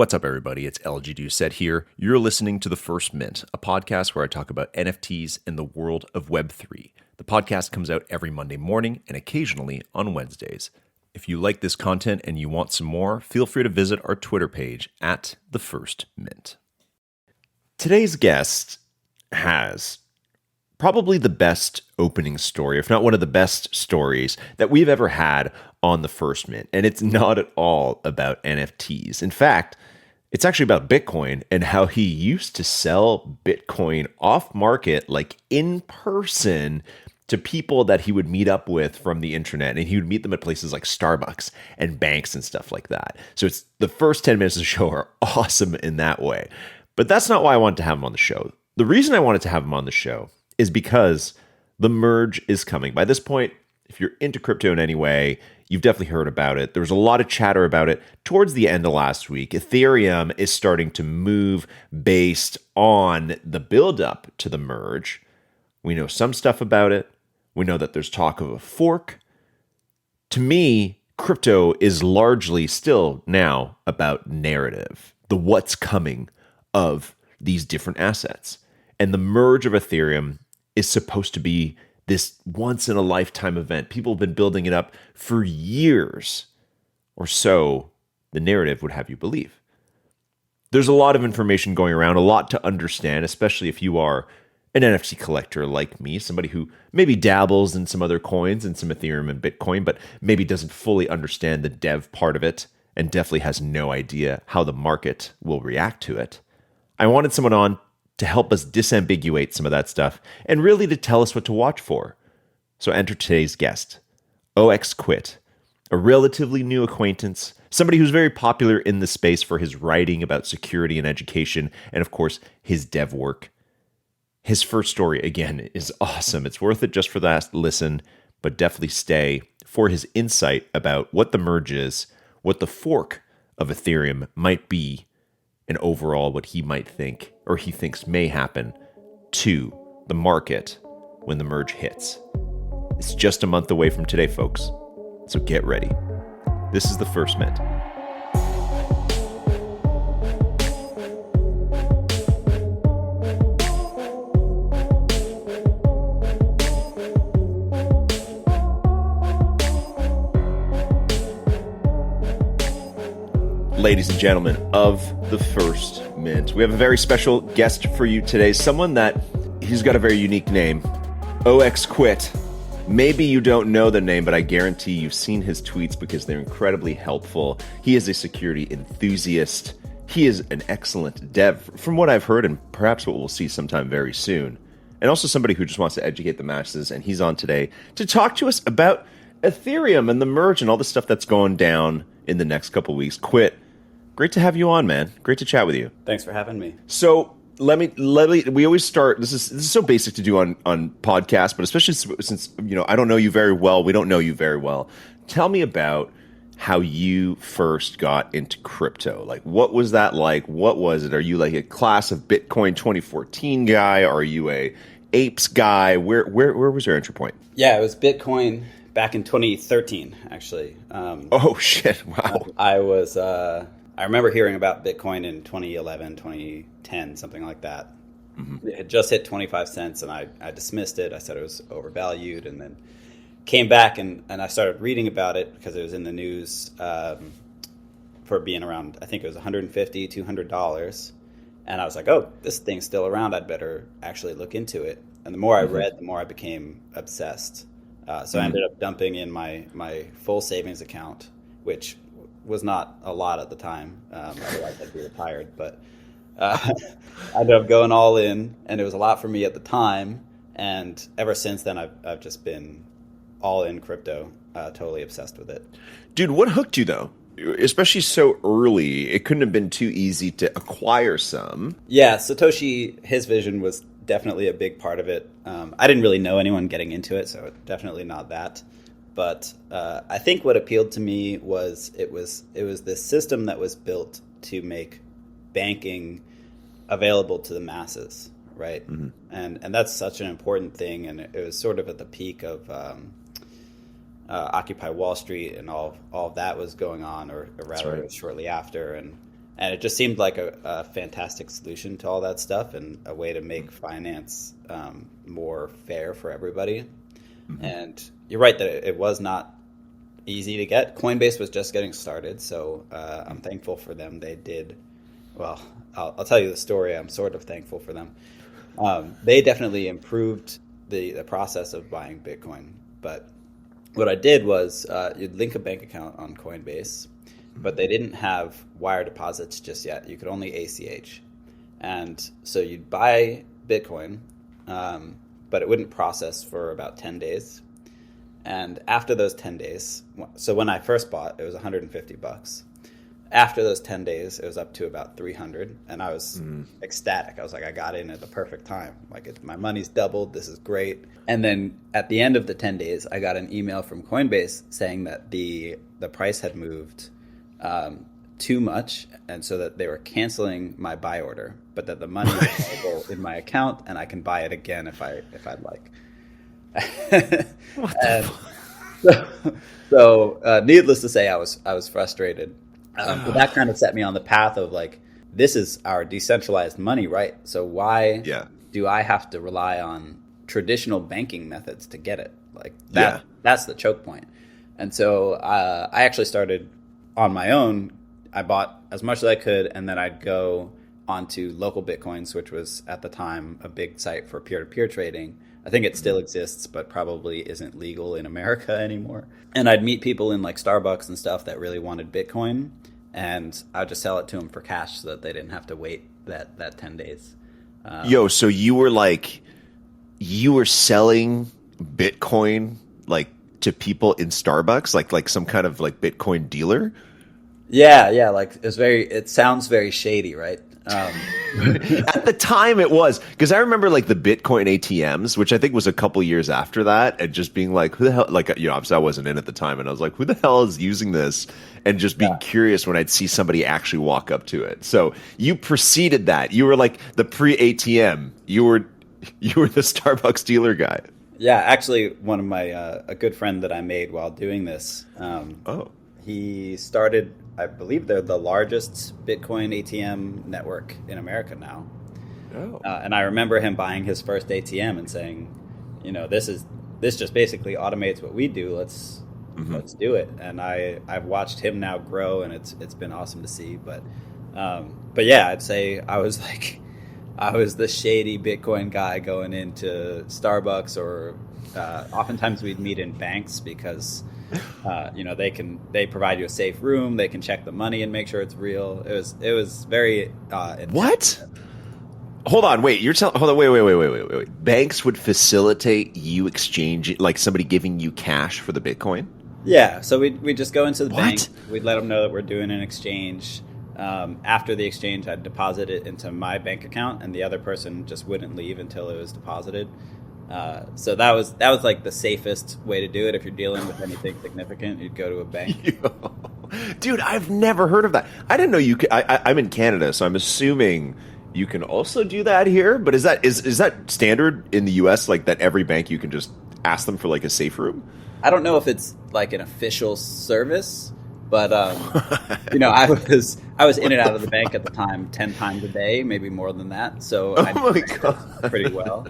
What's up, everybody? It's LG Doucette here. You're listening to The First Mint, a podcast where I talk about NFTs and the world of Web3. The podcast comes out every Monday morning and occasionally on Wednesdays. If you like this content and you want some more, feel free to visit our Twitter page at The First Mint. Today's guest has probably the best opening story, if not one of the best stories that we've ever had on The First Mint. And it's not at all about NFTs. In fact, it's actually about Bitcoin and how he used to sell Bitcoin off market, like in person, to people that he would meet up with from the internet. And he would meet them at places like Starbucks and banks and stuff like that. So it's the first 10 minutes of the show are awesome in that way. But that's not why I wanted to have him on the show. The reason I wanted to have him on the show is because the merge is coming. By this point, if you're into crypto in any way, you've definitely heard about it. There was a lot of chatter about it towards the end of last week. Ethereum is starting to move based on the buildup to the merge. We know some stuff about it. We know that there's talk of a fork. To me, crypto is largely still now about narrative, the what's coming of these different assets. And the merge of Ethereum is supposed to be this once-in-a-lifetime event. People have been building it up for years, or so the narrative would have you believe. There's a lot of information going around, a lot to understand, especially if you are an NFT collector like me, somebody who maybe dabbles in some other coins and some Ethereum and Bitcoin, but maybe doesn't fully understand the dev part of it and definitely has no idea how the market will react to it. I wanted someone on to help us disambiguate some of that stuff and really to tell us what to watch for. So enter today's guest, 0xQuit, a relatively new acquaintance, somebody who's very popular in the space for his writing about security and education, and of course, his dev work. His first story, again, is awesome. It's worth it just for that listen, but definitely stay for his insight about what the merge is, what the fork of Ethereum might be, and overall what he might think, or he thinks may happen to the market when the merge hits. It's just a month away from today, folks. So get ready. This is The First Mint. Ladies and gentlemen of The First Mint, we have a very special guest for you today. Someone that he's got a very unique name, 0xQuit. Maybe you don't know the name, but I guarantee you've seen his tweets because they're incredibly helpful. He is a security enthusiast. He is an excellent dev, from what I've heard, and perhaps what we'll see sometime very soon. And also somebody who just wants to educate the masses, and he's on today to talk to us about Ethereum and the merge and all the stuff that's going down in the next couple weeks. Quit. Great to have you on, man. Great to chat with you. Thanks for having me. So let me. We always start. This is so basic to do on podcasts, but especially since I don't know you very well. We don't know you very well. Tell me about how you first got into crypto. Like, what was that like? What was it? Are you like a class of Bitcoin 2014 guy? Are you a apes guy? Where was your entry point? Yeah, it was Bitcoin back in 2013, actually. Oh shit! Wow. I remember hearing about Bitcoin in 2011, 2010, something like that. Mm-hmm. It had just hit 25 cents, and I dismissed it. I said it was overvalued, and then came back and I started reading about it because it was in the news for being around, I think it was $150, $200. And I was like, oh, this thing's still around. I'd better actually look into it. And the more I read, the more I became obsessed. So I ended up dumping in my full savings account, which was not a lot at the time. Otherwise, I'd be retired. But I ended up going all in, and it was a lot for me at the time. And ever since then, I've just been all in crypto, totally obsessed with it. Dude, what hooked you, though? Especially so early, it couldn't have been too easy to acquire some. Yeah, Satoshi, his vision was definitely a big part of it. I didn't really know anyone getting into it, so definitely not that. But I think what appealed to me was it was this system that was built to make banking available to the masses, right? Mm-hmm. And that's such an important thing. And it was sort of at the peak of Occupy Wall Street and all of that was going on, or rather, right, shortly after. And And it just seemed like a fantastic solution to all that stuff and a way to make finance more fair for everybody. Mm-hmm. And you're right that it was not easy to get. Coinbase was just getting started, so I'm thankful for them. They did, well, I'll tell you the story. I'm sort of thankful for them. They definitely improved the process of buying Bitcoin. But what I did was you'd link a bank account on Coinbase, but they didn't have wire deposits just yet. You could only ACH. And so you'd buy Bitcoin, but it wouldn't process for about 10 days. And after those 10 days, so when I first bought, it was $150. After those 10 days, it was up to about 300, and I was ecstatic. I was like, I got in at the perfect time. Like, my money's doubled. This is great. And then at the end of the 10 days, I got an email from Coinbase saying that the price had moved too much, and so that they were canceling my buy order, but that the money was available in my account, and I can buy it again if I'd like. What the fuck? So needless to say, I was frustrated. But that kind of set me on the path of like, this is our decentralized money, right? So why do I have to rely on traditional banking methods to get it? Like that's the choke point. And so I actually started on my own. I bought as much as I could, and then I'd go onto Local Bitcoins, which was at the time a big site for peer-to-peer trading. I think it still exists, but probably isn't legal in America anymore. And I'd meet people in like Starbucks and stuff that really wanted Bitcoin, and I'd just sell it to them for cash so that they didn't have to wait that 10 days. So you were selling Bitcoin like to people in Starbucks, like some kind of like Bitcoin dealer? Yeah. Like it sounds very shady, right? At the time it was, because I remember like the Bitcoin ATMs, which I think was a couple years after that, and just being like, who the hell, like, obviously I wasn't in at the time, and I was like, who the hell is using this? And just being curious when I'd see somebody actually walk up to it. So you preceded that. You were like the pre-ATM. You were the Starbucks dealer guy. Yeah, actually, one of my a good friend that I made while doing this. He started, I believe they're the largest Bitcoin ATM network in America now. And I remember him buying his first ATM and saying, this just basically automates what we do. Let's do it. And I've watched him now grow, and it's been awesome to see. But yeah, I'd say I was the shady Bitcoin guy going into Starbucks, or oftentimes we'd meet in banks because they provide you a safe room. They can check the money and make sure it's real. It was very what? Hold on, wait. Wait. Banks would facilitate you exchanging, like somebody giving you cash for the Bitcoin? Yeah. So we just go into the bank. We'd let them know that we're doing an exchange. After the exchange, I'd deposit it into my bank account, and the other person just wouldn't leave until it was deposited. So that was like the safest way to do it. If you're dealing with anything significant, you'd go to a bank. Dude, I've never heard of that. I didn't know you could. I'm in Canada, so I'm assuming you can also do that here. But is that standard in the U.S., like that every bank you can just ask them for like a safe room? I don't know if it's like an official service, but I was in and out of the bank at the time 10 times a day, maybe more than that. So I did pretty well.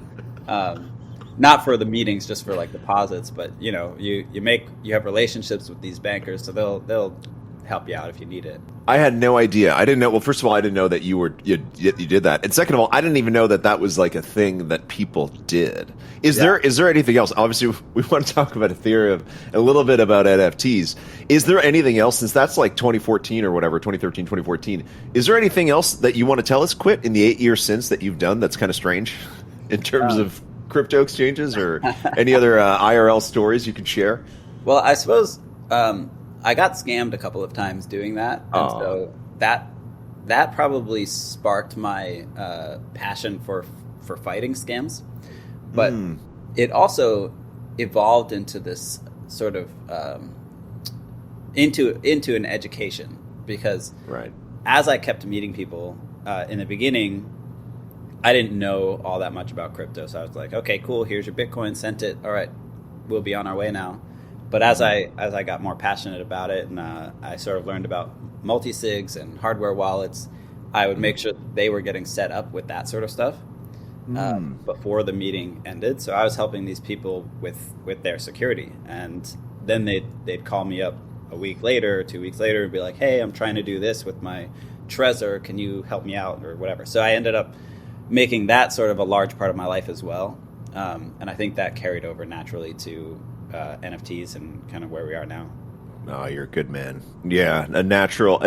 Not for the meetings, just for like deposits, but you have relationships with these bankers, so they'll help you out if you need it. I had no idea. I didn't know. Well, first of all, I didn't know that you did that, and second of all, I didn't even know that was like a thing that people did. Is there anything else? Obviously, we want to talk about Ethereum, a little bit about NFTs. Is there anything else, since that's like 2014 or whatever, 2013, 2014? Is there anything else that you want to tell us, Quit, in the 8 years since that you've done that's kind of strange in terms of crypto exchanges, or any other IRL stories you could share? Well, I suppose I got scammed a couple of times doing that, and so that probably sparked my passion for fighting scams. But it also evolved into this sort of into an education, because as I kept meeting people in the beginning, I didn't know all that much about crypto. So I was like, okay, cool, here's your Bitcoin, sent it. All right, we'll be on our way now. But as I got more passionate about it, and I sort of learned about multi-sigs and hardware wallets, I would make sure that they were getting set up with that sort of stuff before the meeting ended. So I was helping these people with their security, and then they'd call me up a week later, 2 weeks later, and be like, "Hey, I'm trying to do this with my Trezor. Can you help me out?" or whatever. So I ended up making that sort of a large part of my life as well, and I think that carried over naturally to NFTs and kind of where we are now. Oh, you're a good man. Yeah, a natural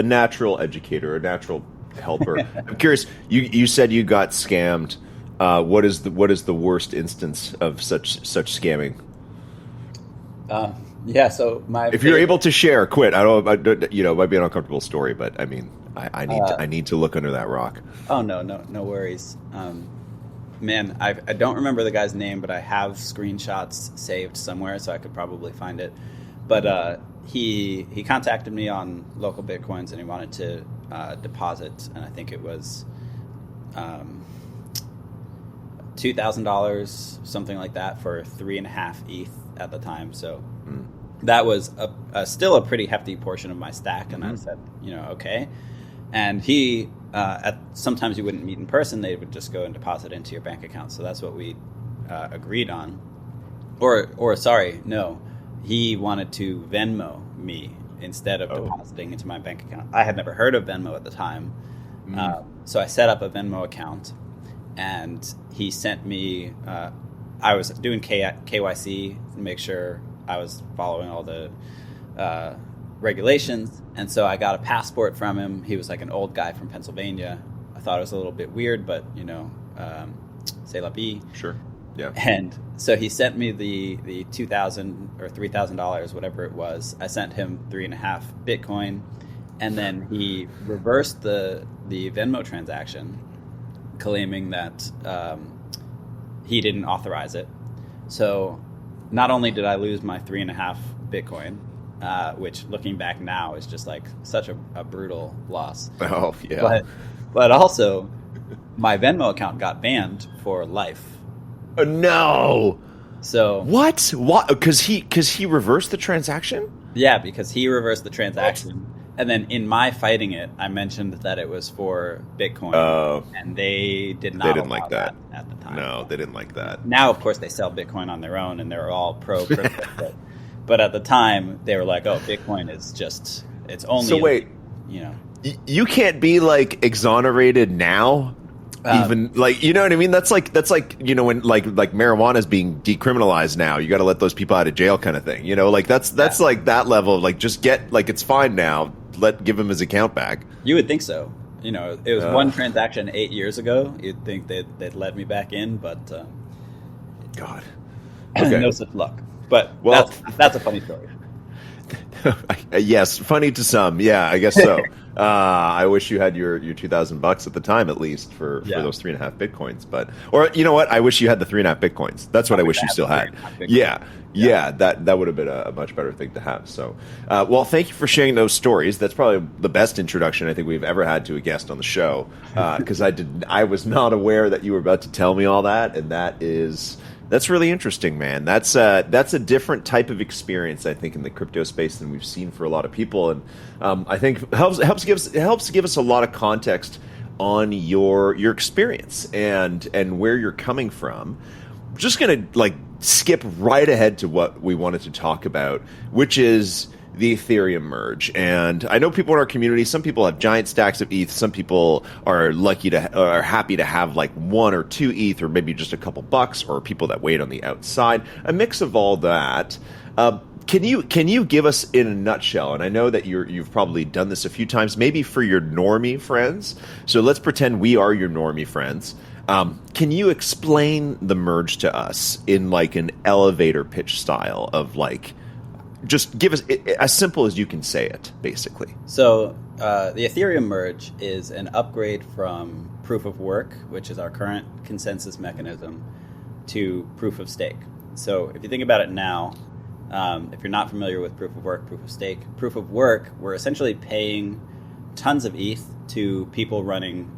educator, a natural helper. I'm curious. You said you got scammed. What is the worst instance of such scamming? Yeah. So if you're able to share, quit. I don't. It might be an uncomfortable story, but I mean, I need to look under that rock. Oh no worries. Man, I don't remember the guy's name, but I have screenshots saved somewhere, so I could probably find it. But he contacted me on local Bitcoins, and he wanted to deposit, and I think it was $2,000, something like that, for 3.5 ETH at the time. So that was still a pretty hefty portion of my stack, and I said, okay. And he, sometimes you wouldn't meet in person; they would just go and deposit into your bank account. So that's what we agreed on. Or sorry, no, he wanted to Venmo me instead of depositing into my bank account. I had never heard of Venmo at the time, so I set up a Venmo account, and he sent me. I was doing KYC to make sure I was following all the regulations, and so I got a passport from him. He was like an old guy from Pennsylvania. I thought it was a little bit weird, but c'est la vie. Sure. Yeah. And so he sent me the $2,000 or $3,000, whatever it was. I sent him 3.5 Bitcoin, and then he reversed the Venmo transaction, claiming that he didn't authorize it. So not only did I lose my 3.5 Bitcoin, which looking back now is just like such a brutal loss. Oh yeah. But also my Venmo account got banned for life. No. So what? Because he reversed the transaction? Yeah, because he reversed the transaction. And then in my fighting it, I mentioned that it was for Bitcoin, and they did not. They didn't like that at the time. No, they didn't like that. Now, of course, they sell Bitcoin on their own, and they're all pro crypto. But at the time, they were like, "Oh, Bitcoin is just it's only." So wait, you can't be like exonerated now. Even like, you know what I mean? That's like when like marijuana is being decriminalized now. You got to let those people out of jail, kind of thing. Like that's like that level of like just get like it's fine now. Give him his account back. You would think so. It was one transaction 8 years ago. You'd think they'd let me back in, but God, okay. No such luck. But that's a funny story. Yes, funny to some. Yeah, I guess so. I wish you had your $2,000 at the time, at least for those 3.5 Bitcoins. Or you know what? I wish you had the 3.5 Bitcoins. That's what I wish you still had. Yeah. That would have been a much better thing to have. So, well, thank you for sharing those stories. That's probably the best introduction I think we've ever had to a guest on the show. Because I was not aware that you were about to tell me all that, and that's really interesting, man. That's a different type of experience, I think, in the crypto space than we've seen for a lot of people, and I think helps give us a lot of context on your experience and where you're coming from. I'm just gonna skip right ahead to what we wanted to talk about, which is the Ethereum merge. And I know people in our community, some people have giant stacks of ETH, some people are happy to have like 1 or 2 ETH, or maybe just a couple bucks, or people that wait on the outside, a mix of all that. Can you give us in a nutshell, and I know that you've probably done this a few times, maybe for your normie friends, so let's pretend we are your normie friends. Can you explain the merge to us in like an elevator pitch style of like, just give us as simple as you can say it, basically. So the Ethereum merge is an upgrade from proof of work, which is our current consensus mechanism, to proof of stake. So if you think about it now, if you're not familiar with proof of work, proof of stake, proof of work, we're essentially paying tons of ETH to people running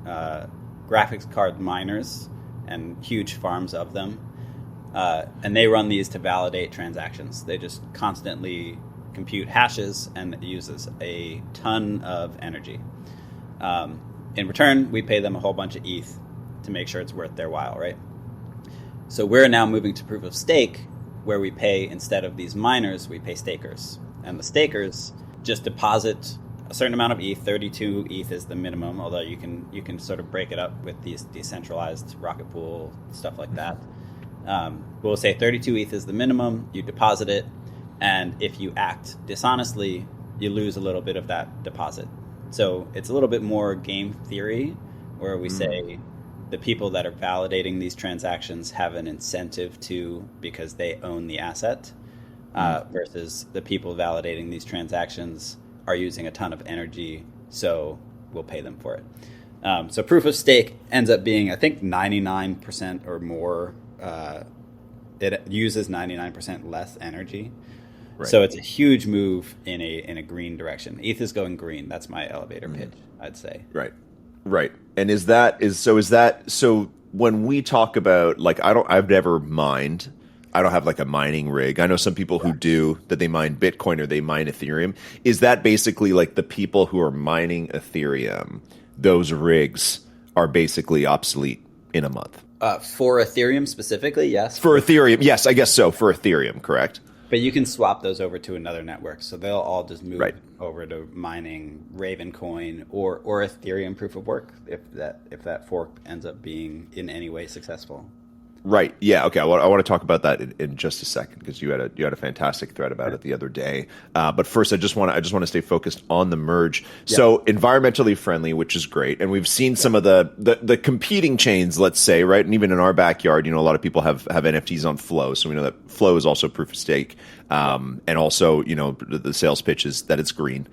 graphics card miners and huge farms of them. and they run these to validate transactions. They just constantly compute hashes, and it uses a ton of energy. In return, we pay them a whole bunch of ETH to make sure it's worth their while, right? So we're now moving to proof of stake, where we pay, instead of these miners, we pay stakers. And the stakers just deposit a certain amount of ETH. 32 ETH is the minimum, although you can sort of break it up with these decentralized rocket pool, stuff like that. We'll say 32 ETH is the minimum, you deposit it, and if you act dishonestly, you lose a little bit of that deposit. So it's a little bit more game theory, where we say the people that are validating these transactions have an incentive to, because they own the asset, versus the people validating these transactions are using a ton of energy, so we'll pay them for it. So proof of stake ends up being, I think, 99% or more. It uses 99% less energy. Right. So it's a huge move in a green direction. ETH is going green. That's my elevator pitch, I'd say. Right. And so when we talk about, like, I've never mined. I don't have like a mining rig. I know some people who do, that they mine Bitcoin or they mine Ethereum. Is that basically like the people who are mining Ethereum, those rigs are basically obsolete in a month? For Ethereum specifically, yes. For Ethereum, yes, I guess so. For Ethereum, correct. But you can swap those over to another network, so they'll all just move over to mining Ravencoin or Ethereum proof of work if that fork ends up being in any way successful. Right. Yeah. Okay. I want to talk about that in just a second, because you had a fantastic thread about it the other day. But first, I just want to stay focused on the merge. Yeah. So environmentally friendly, which is great, and we've seen some of the competing chains, let's say, right, and even in our backyard, a lot of people have NFTs on Flow, so we know that Flow is also proof of stake, and also the sales pitch is that it's green.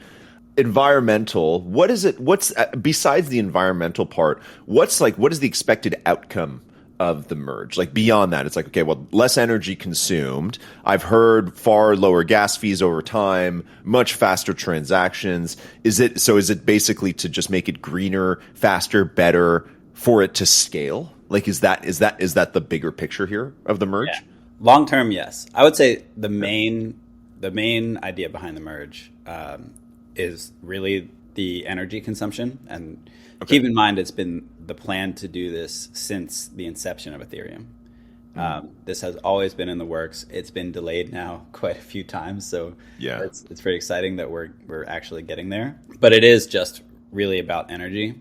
Environmental. What is it? What's besides the environmental part? What is the expected outcome of the merge? Like beyond that, it's like, okay, well, less energy consumed. I've heard far lower gas fees over time, much faster transactions. Is it basically to just make it greener, faster, better for it to scale? Like, is that the bigger picture here of the merge? Yeah. Long term, yes. I would say the main idea behind the merge is really the energy consumption. And keep in mind, it's been the plan to do this since the inception of Ethereum. This has always been in the works. It's been delayed now quite a few times, so yeah, it's pretty exciting that we're actually getting there. But it is just really about energy,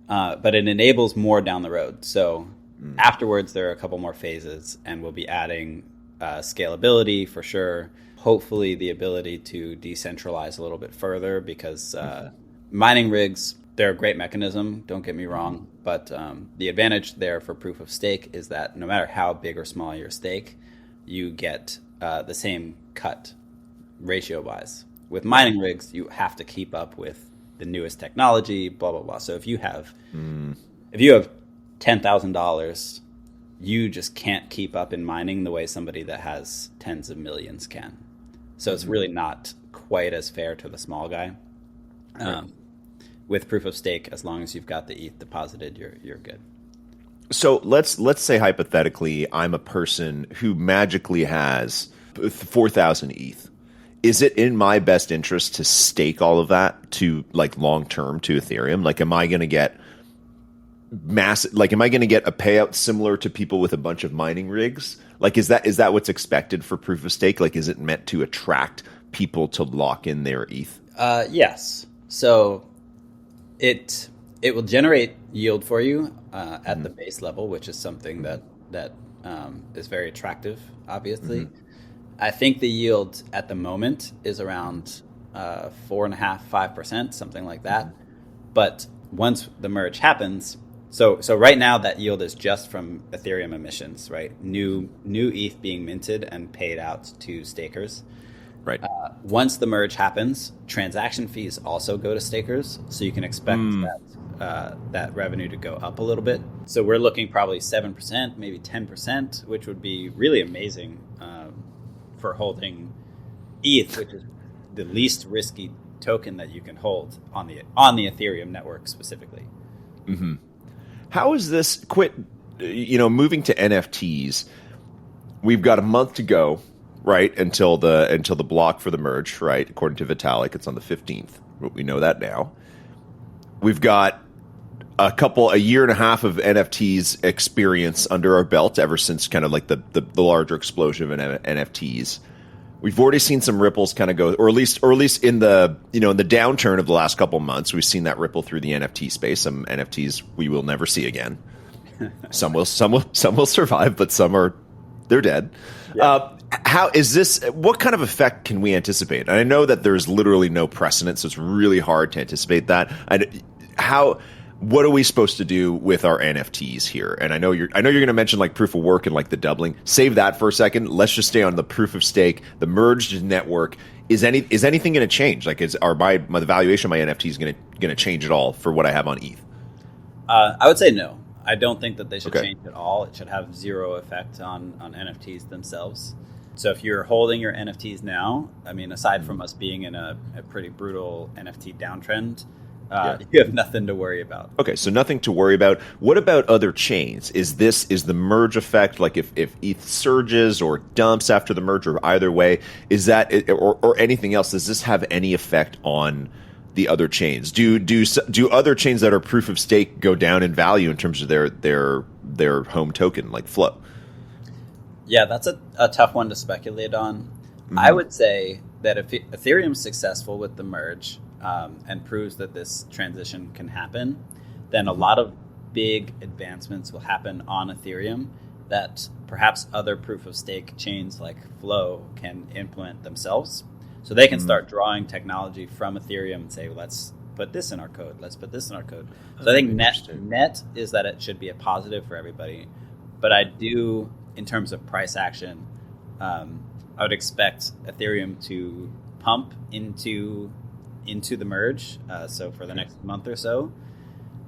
but it enables more down the road. So afterwards, there are a couple more phases, and we'll be adding scalability for sure. Hopefully, the ability to decentralize a little bit further, because mining rigs, they're a great mechanism, don't get me wrong, but the advantage there for proof of stake is that no matter how big or small your stake, you get the same cut ratio-wise. With mining rigs, you have to keep up with the newest technology, blah, blah, blah. So if you have $10,000, you just can't keep up in mining the way somebody that has tens of millions can. So it's really not quite as fair to the small guy. With proof of stake, as long as you've got the ETH deposited, you're good. So let's say hypothetically, I'm a person who magically has 4,000 ETH. Is it in my best interest to stake all of that to, like, long term to Ethereum? Like, am I going to get massive? Like, am I going to get a payout similar to people with a bunch of mining rigs? Like, is that what's expected for proof of stake? Like, is it meant to attract people to lock in their ETH? Yes. So it will generate yield for you at the base level, which is something that is very attractive, obviously. I think the yield at the moment is around 4.5%, 5%, something like that. But once the merge happens, so right now that yield is just from Ethereum emissions, right? New ETH being minted and paid out to stakers. Right. Once the merge happens, transaction fees also go to stakers, so you can expect that revenue to go up a little bit. So we're looking probably 7%, maybe 10%, which would be really amazing for holding ETH, which is the least risky token that you can hold on the Ethereum network specifically. How is this moving to NFTs? we've got a month to go, right, until the block for the merge, right? According to Vitalik, it's on the 15th. We know that now. We've got a year and a half of NFTs experience under our belt ever since kind of like the larger explosion of NFTs. We've already seen some ripples kind of go, or at least in the in the downturn of the last couple of months, we've seen that ripple through the NFT space. Some NFTs we will never see again. Some will survive, but they're dead. Yeah. How is this? What kind of effect can we anticipate? And I know that there's literally no precedent, so it's really hard to anticipate that. What are we supposed to do with our NFTs here? And I know you're going to mention like proof of work and like the doubling. Save that for a second. Let's just stay on the proof of stake, the merged network. Is anything going to change? Like, the valuation of my NFT is going to change at all for what I have on ETH? I would say no. I don't think that they should change at all. It should have zero effect on NFTs themselves. So if you're holding your NFTs now, I mean, aside from us being in a pretty brutal NFT downtrend, you have nothing to worry about. Okay, so nothing to worry about. What about other chains? Is the merge effect, like if ETH surges or dumps after the merge, or either way, is that or anything else? Does this have any effect on the other chains? Do other chains that are proof of stake go down in value in terms of their home token, like Flow? Yeah, that's a tough one to speculate on. Mm-hmm. I would say that if Ethereum's successful with the merge and proves that this transition can happen, then a lot of big advancements will happen on Ethereum that perhaps other proof of stake chains like Flow can implement themselves. So they can start drawing technology from Ethereum and say, let's put this in our code. Let's put this in our code. So I think net is that it should be a positive for everybody. But I do, in terms of price action, I would expect Ethereum to pump into the merge. So for the next month or so.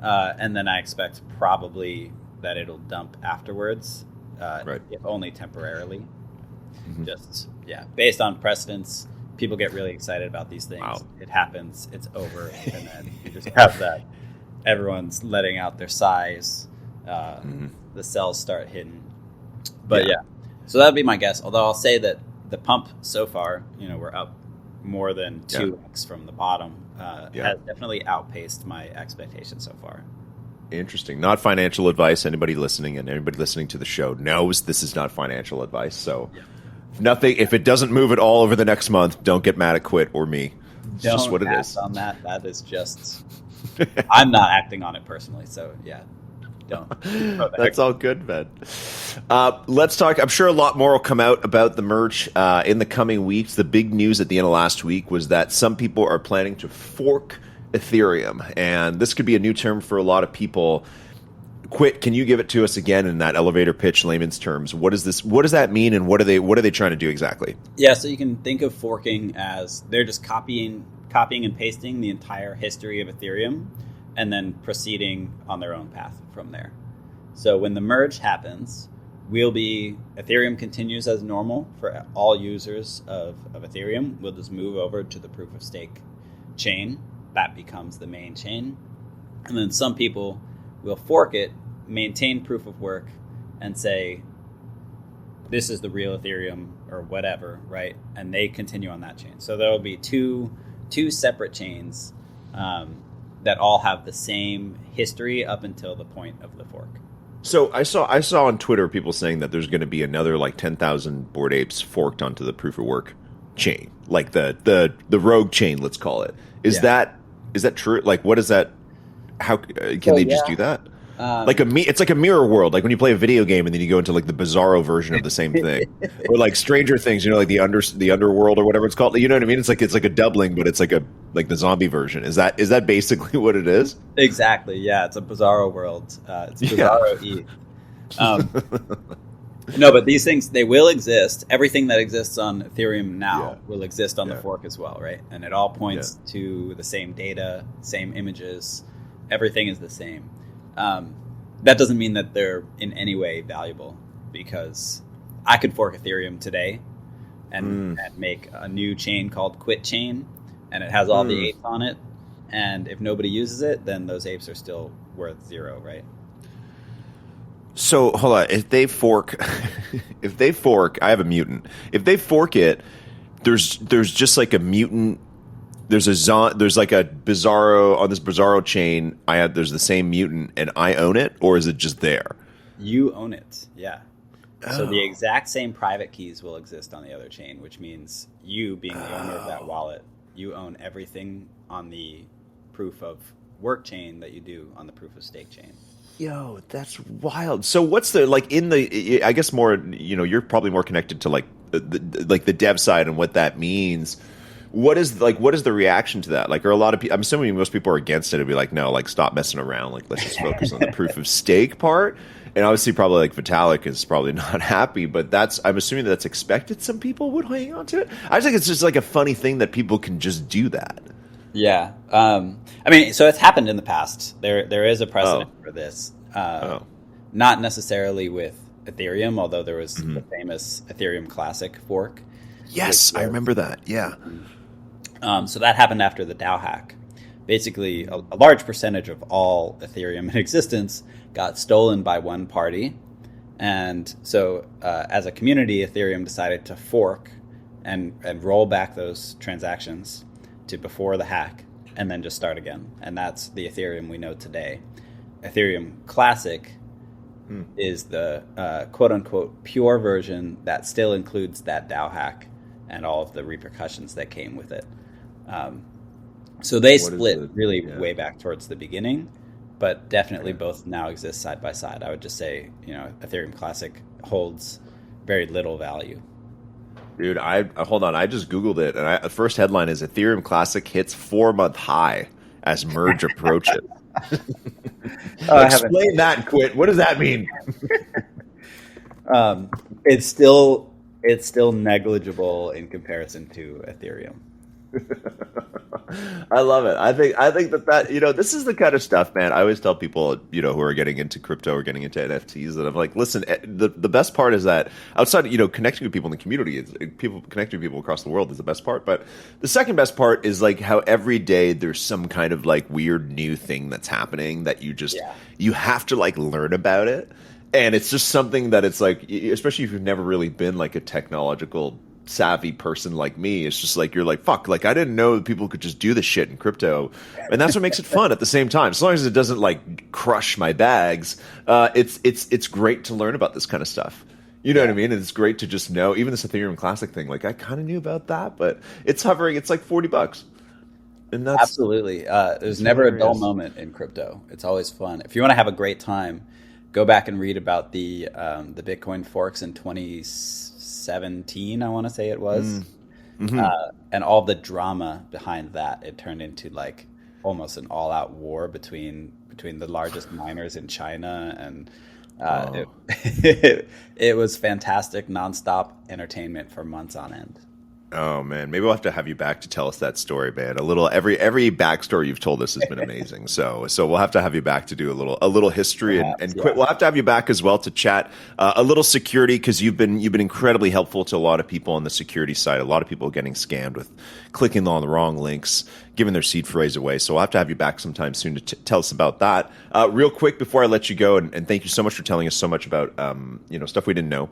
And then I expect probably that it'll dump afterwards, if only temporarily. Mm-hmm. Based on precedents. People get really excited about these things. Wow. It happens. It's over. And then you just have that. Everyone's letting out their sighs. The cells start hitting. But so that would be my guess. Although I'll say that the pump so far, we're up more than 2x from the bottom. Has definitely outpaced my expectations so far. Interesting. Not financial advice. Anybody listening to the show knows this is not financial advice. So. Nothing. If it doesn't move at all over the next month, don't get mad at Quit or me. It's just what it is. On that. That is just. I'm not acting on it personally, so don't. That's all good, man. Let's talk. I'm sure a lot more will come out about the merge in the coming weeks. The big news at the end of last week was that some people are planning to fork Ethereum, and this could be a new term for a lot of people. Quit, can you give it to us again in that elevator pitch, layman's terms? What is this? What does that mean, and what are they trying to do exactly? Yeah, so you can think of forking as they're just copying and pasting the entire history of Ethereum, and then proceeding on their own path from there. So when the merge happens, Ethereum continues as normal for all users of Ethereum. We'll just move over to the proof of stake chain. That becomes the main chain, and then some people will fork it, maintain proof of work, and say, this is the real Ethereum or whatever, right? And they continue on that chain. So there will be two separate chains that all have the same history up until the point of the fork. So I saw on Twitter people saying that there's going to be another like 10,000 Bored Apes forked onto the proof of work chain, like the rogue chain, let's call it. Is that true? Like, what is that? How can they just do that? It's like a mirror world, like when you play a video game and then you go into like the bizarro version of the same thing, or like Stranger Things, like the underworld or whatever it's called. You know what I mean? It's like a doubling, but it's like the zombie version. Is that basically what it is? Exactly. Yeah, it's a bizarro world. It's bizarro ETH. No, but these things, they will exist. Everything that exists on Ethereum now will exist on the fork as well, right? And it all points to the same data, same images. Everything is the same. That doesn't mean that they're in any way valuable, because I could fork Ethereum today and make a new chain called Quit Chain, and it has all the apes on it. And if nobody uses it, then those apes are still worth zero, right? So hold on. If they fork, if they fork, I have a mutant. If they fork it, there's just like a mutant. There's like a bizarro on this bizarro chain. There's the same mutant, and I own it, or is it just there? You own it, yeah. So the Oh. exact same private keys will exist on the other chain, which means you, being the owner of that wallet, you own everything on the proof of work chain that you do on the proof of stake chain. Yo, that's wild. So what's the like in the? I guess more. You're probably more connected to like like the dev side and what that means. What is the reaction to that? Like, are a lot of people? I'm assuming most people are against it. It'd be like, no, like stop messing around. Like, let's just focus on the proof of stake part. And obviously, probably like Vitalik is probably not happy, but I'm assuming that's expected. Some people would hang on to it. I just think it's just like a funny thing that people can just do that. Yeah. I mean, so it's happened in the past. There is a precedent for this. Not necessarily with Ethereum, although there was the famous Ethereum Classic fork. Yes, I remember that. Yeah. So that happened after the DAO hack. Basically, a large percentage of all Ethereum in existence got stolen by one party. And so as a community, Ethereum decided to fork and roll back those transactions to before the hack and then just start again. And that's the Ethereum we know today. Ethereum Classic is the quote-unquote pure version that still includes that DAO hack and all of the repercussions that came with it. So they split way back towards the beginning, but definitely both now exist side by side. I would just say, Ethereum Classic holds very little value. Dude, hold on. I just Googled it, and the first headline is Ethereum Classic hits 4-month high as merge approaches. Explain that, Quit. What does that mean? It's still negligible in comparison to Ethereum. I love it. I think that this is the kind of stuff, man. I always tell people, who are getting into crypto or getting into NFTs, that I'm like, listen, the best part is that outside, connecting with people in the community, connecting with people across the world is the best part. But the second best part is like how every day there's some kind of like weird new thing that's happening that you have to like learn about it. And it's just something that it's like, especially if you've never really been like a technological savvy person like me, it's just like you're like, fuck, like I didn't know that people could just do this shit in crypto, and that's what makes it fun at the same time. As long as it doesn't like crush my bags, it's great to learn about this kind of stuff. You know what I mean? And it's great to just know. Even this Ethereum Classic thing, like I kind of knew about that, but it's hovering. It's like $40, and that's absolutely. There's never a dull moment in crypto. It's always fun. If you want to have a great time, go back and read about the Bitcoin forks in 2017, I want to say it was, and all the drama behind that. It turned into like almost an all-out war between the largest miners in China, and it was fantastic, nonstop entertainment for months on end. Oh man, maybe we'll have to have you back to tell us that story, man. A little every backstory you've told us has been amazing. So we'll have to have you back to do a little history. Perhaps, and Quit. We'll have to have you back as well to chat a little security, because you've been incredibly helpful to a lot of people on the security side. A lot of people getting scammed with clicking on the wrong links, giving their seed phrase away. So we'll have to have you back sometime soon to tell us about that. Real quick before I let you go, and thank you so much for telling us so much about stuff we didn't know.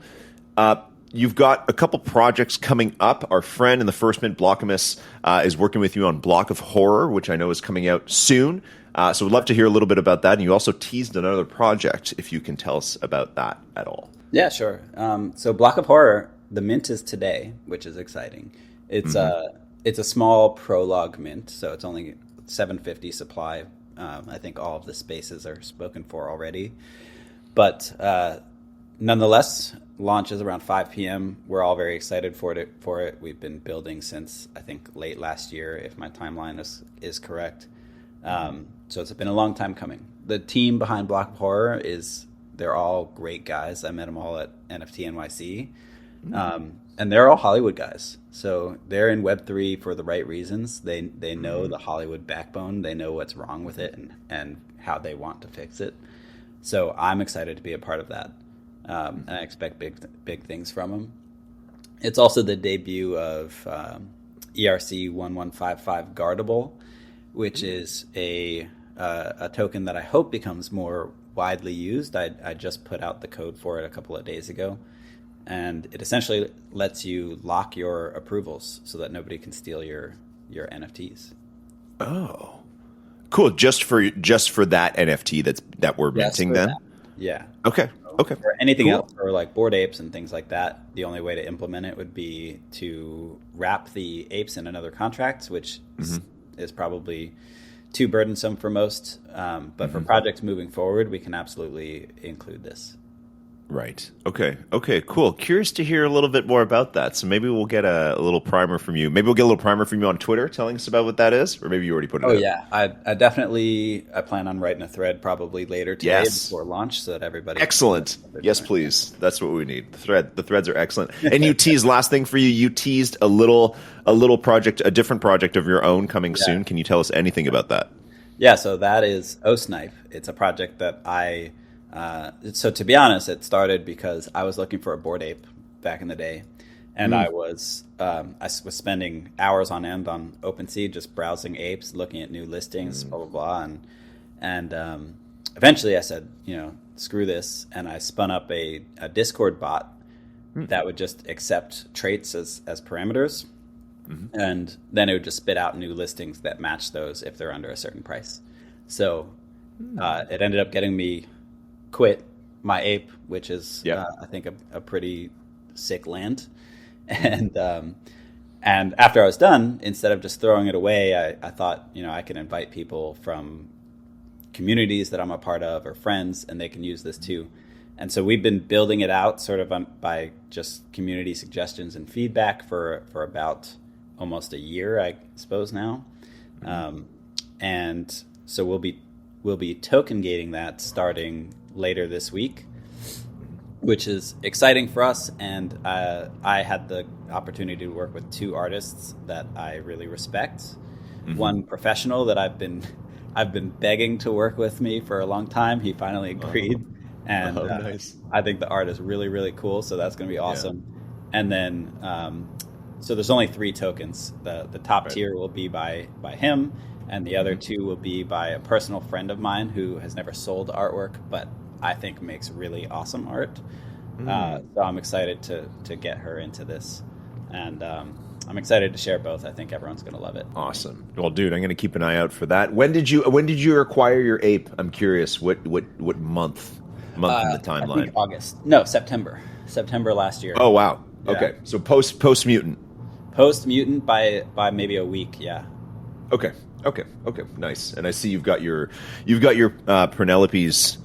You've got a couple projects coming up. Our friend in the First Mint, Blockamus, is working with you on Block of Horror, which I know is coming out soon. So we'd love to hear a little bit about that. And you also teased another project, if you can tell us about that at all. Yeah, sure. So Block of Horror, the mint is today, which is exciting. It's a small prologue mint, so it's only 750 supply. I think all of the spaces are spoken for already. But nonetheless, launch is around 5 p.m. We're all very excited for it. We've been building since, I think, late last year, if my timeline is correct. So it's been a long time coming. The team behind Block of Horror they're all great guys. I met them all at NFT NYC. And they're all Hollywood guys. So they're in Web3 for the right reasons. They know the Hollywood backbone. They know what's wrong with it and how they want to fix it. So I'm excited to be a part of that. And I expect big things from them. It's also the debut of ERC 1155 Guardable, which is a token that I hope becomes more widely used. I just put out the code for it a couple of days ago, and it essentially lets you lock your approvals so that nobody can steal your NFTs. Oh, cool! Just for that NFT that we're minting, then. That. Yeah. Okay. Okay. For anything else, for like Bored Apes and things like that, the only way to implement it would be to wrap the apes in another contract, which is probably too burdensome for most. But for projects moving forward, we can absolutely include this. Right. Okay. Okay, cool. Curious to hear a little bit more about that. So maybe we'll get a little primer from you. Maybe we'll get a little primer from you on Twitter telling us about what that is, or maybe you already put it out. Oh, yeah. I plan on writing a thread probably later today before launch so that everybody... Excellent. Yes, please. That's what we need. The threads are excellent. And you teased, last thing for you, you teased a little project, a different project of your own coming soon. Can you tell us anything about that? Yeah, so that is 0xSnipe. It's a project that so to be honest, it started because I was looking for a Bored Ape back in the day, and I was spending hours on end on OpenSea just browsing apes, looking at new listings, blah blah blah, and eventually I said, screw this, and I spun up a Discord bot that would just accept traits as parameters, and then it would just spit out new listings that match those if they're under a certain price. So it ended up getting me Quit, my ape, which is I think a pretty sick land, and after I was done, instead of just throwing it away, I thought I can invite people from communities that I'm a part of or friends, and they can use this too. And so we've been building it out sort of by just community suggestions and feedback for about almost a year, I suppose now, and so we'll be token gating that starting later this week, which is exciting for us. And I had the opportunity to work with two artists that I really respect. One professional that I've been begging to work with me for a long time. He finally agreed, and nice. I think the art is really, really cool. So that's going to be awesome. Yeah. And then so there's only 3 tokens. The top tier will be by him, and the other 2 will be by a personal friend of mine who has never sold artwork, but I think makes really awesome art. So I'm excited to get her into this, and I'm excited to share both. I think everyone's going to love it. Awesome. Well, dude, I'm going to keep an eye out for that. When did you acquire your ape? I'm curious. What month in the timeline? I think August. No, September last year. Oh wow. Yeah. Okay, so post mutant. Post mutant by maybe a week. Yeah. Okay. Nice. And I see you've got your Penelope's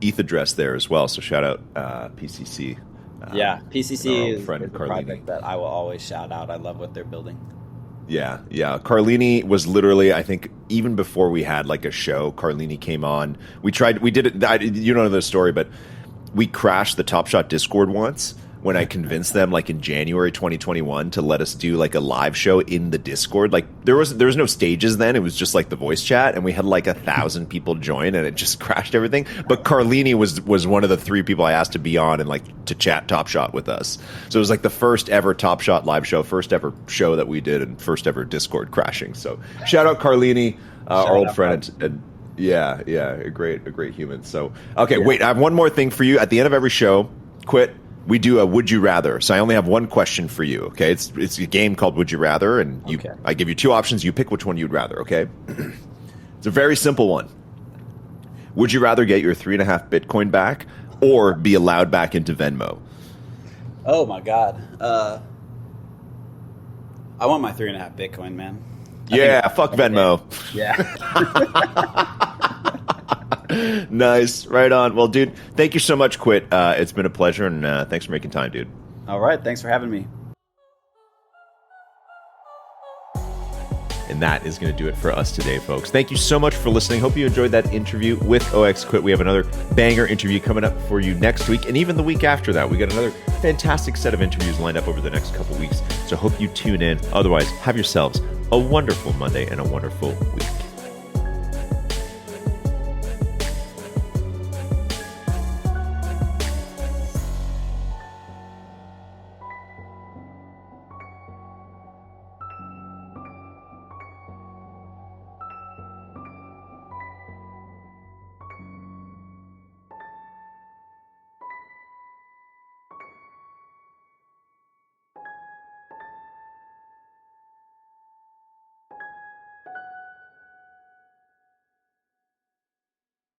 ETH address there as well. So shout out PCC. PCC is a project that I will always shout out. I love what they're building. Yeah. Carlini was literally, I think, even before we had like a show, Carlini came on. We did it. You don't know the story, but we crashed the Top Shot Discord once when I convinced them, like in January 2021, to let us do like a live show in the Discord. Like there was no stages then; it was just like the voice chat, and we had like 1,000 people join, and it just crashed everything. But Carlini was one of the 3 people I asked to be on and like to chat Top Shot with us. So it was like the first ever Top Shot live show, first ever show that we did, and first ever Discord crashing. So shout out Carlini, our old friend. And a great human. So okay, wait, I have one more thing for you. At the end of every show, Quit, we do a Would You Rather. So I only have one question for you, okay? It's a game called Would You Rather, and I give you 2 options. You pick which one you'd rather, okay? It's a very simple one. Would you rather get your 3.5 Bitcoin back or be allowed back into Venmo? Oh, my God. I want my 3.5 Bitcoin, man. Fuck Venmo. Yeah. Nice. Right on. Well, dude, thank you so much, Quit. It's been a pleasure, and thanks for making time, dude. All right. Thanks for having me. And that is going to do it for us today, folks. Thank you so much for listening. Hope you enjoyed that interview with 0xQuit. We have another banger interview coming up for you next week, and even the week after that. We got another fantastic set of interviews lined up over the next couple weeks, so hope you tune in. Otherwise, have yourselves a wonderful Monday and a wonderful week.